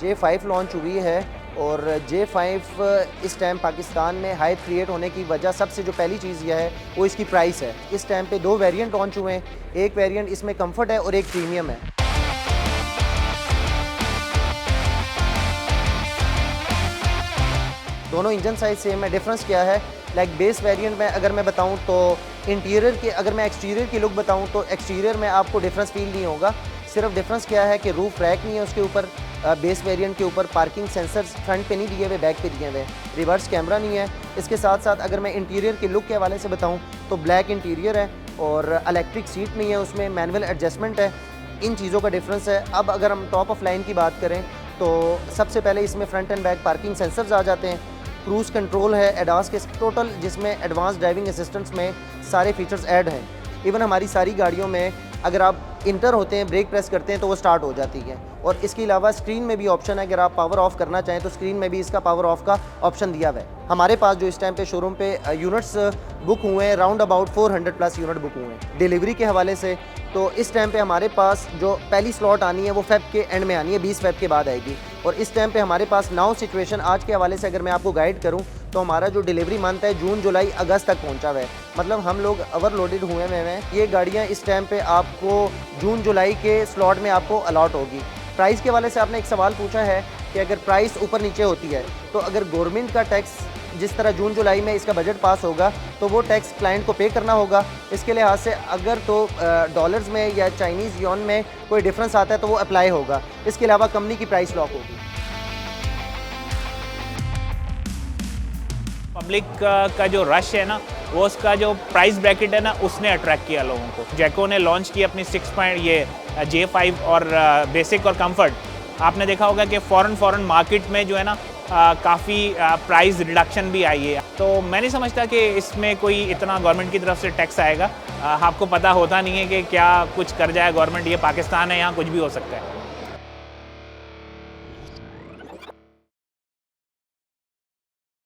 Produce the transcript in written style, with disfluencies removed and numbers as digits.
J5 launch हुई है और J5 इस टाइम पाकिस्तान में हाइप क्रिएट होने की वजह सबसे जो पहली चीज़ यह है वो इसकी प्राइस है। इस टाइम पे दो वेरिएंट लॉन्च हुए हैं, एक वेरिएंट इसमें कंफर्ट है और एक प्रीमियम है। दोनों इंजन साइज सेम है, डिफरेंस क्या है? लाइक बेस वेरिएंट में अगर मैं बताऊं तो इंटीरियर के, अगर मैं एक्सटीरियर की लुक बताऊं तो एक्सटीरियर में आपको डिफरेंस फील नहीं होगा। सिर्फ डिफरेंस क्या है कि रूफ रैक नहीं है उसके ऊपर, बेस वेरिएंट के ऊपर पार्किंग सेंसर्स फ्रंट पे नहीं दिए हुए, बैक पे दिए हुए, रिवर्स कैमरा नहीं है। इसके साथ साथ अगर मैं इंटीरियर की लुक के हवाले से बताऊँ तो ब्लैक इंटीरियर है और इलेक्ट्रिक सीट नहीं है, उसमें मैनुअल एडजस्टमेंट है। इन चीज़ों का डिफरेंस है। अब अगर हम टॉप ऑफ लाइन की बात करें तो सबसे पहले इसमें front and back parking sensors आ जाते हैं, क्रूज़ कंट्रोल है एडास के टोटल, जिसमें एडवांस ड्राइविंग असिस्टेंट्स में सारे फीचर्स ऐड हैं। इवन हमारी सारी गाड़ियों में अगर आप इंटर होते हैं, ब्रेक प्रेस करते हैं तो वो स्टार्ट हो जाती है। और इसके अलावा स्क्रीन में भी ऑप्शन है, अगर आप पावर ऑफ करना चाहें तो स्क्रीन में भी इसका पावर ऑफ का ऑप्शन दिया हुआ है। हमारे पास जो इस टाइम पे शोरूम पे यूनिट्स बुक हुए हैं, round about 400 plus unit book हुए हैं। डिलीवरी के हवाले से तो इस टाइम पे हमारे पास जो पहली स्लॉट आनी है वो फेब के एंड में आनी है, 20 फेब के बाद आएगी। और इस टाइम पे हमारे पास नाउ सिचुएशन आज के हवाले से अगर मैं आपको गाइड करूं तो हमारा जो डिलीवरी मंथ है जून जुलाई अगस्त तक पहुंचा हुआ है। मतलब हम लोग ओवरलोडेड हुए हैं। ये गाड़ियां इस टाइम पे आपको जून जुलाई के स्लॉट में आपको अलॉट होगी। प्राइस के हवाले से आपने एक सवाल पूछा है कि अगर प्राइस ऊपर नीचे होती है तो अगर गवर्नमेंट का टैक्स जिस तरह जून जुलाई में इसका बजट पास होगा तो वो टैक्स क्लाइंट को पे करना होगा। इसके लिहाज से अगर तो डॉलर्स में या चाइनीज़ यॉन में कोई डिफरेंस आता है तो वो अप्लाई होगा। इसके अलावा कंपनी की प्राइस लॉक होगी। पब्लिक का जो रश है ना, वो उसका जो प्राइस ब्रैकेट है ना, उसने अट्रैक्ट किया लोगों को। जैको ने लॉन्च की अपनी 6 पॉइंट ये J5 और बेसिक और कंफर्ट। आपने देखा होगा कि फ़ॉरेन मार्केट में जो है ना काफ़ी प्राइस रिडक्शन भी आई है। तो मैं नहीं समझता कि इसमें कोई इतना गवर्नमेंट की तरफ से टैक्स आएगा। आपको पता होता नहीं है कि क्या कुछ कर जाए गवर्नमेंट। ये पाकिस्तान है, यहाँ कुछ भी हो सकता है।